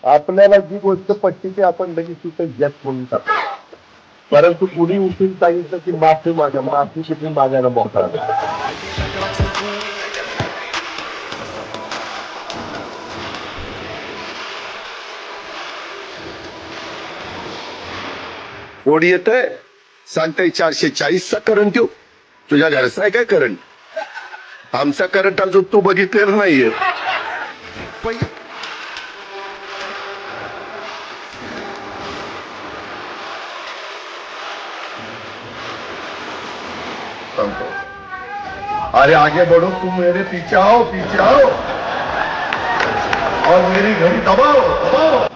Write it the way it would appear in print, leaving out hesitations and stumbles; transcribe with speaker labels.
Speaker 1: आपल्याला जी गोष्ट पटते ती आपण लगेच तिथं जग म्हणून टाकतो. परंतु कुणी उठून सांगितलं की माफी मागा, माफी किती मागायला मोकळा. कोण येत आहे सांगताय 440चा करंट येऊ. तुझ्या घरचा आहे काय करंट? आमचा करंट अजून तू बघितलेला नाहीये. अरे आगे बढ़ो, तुम मेरे पीछे आओ और मेरी घड़ी दबाओ दबाओ.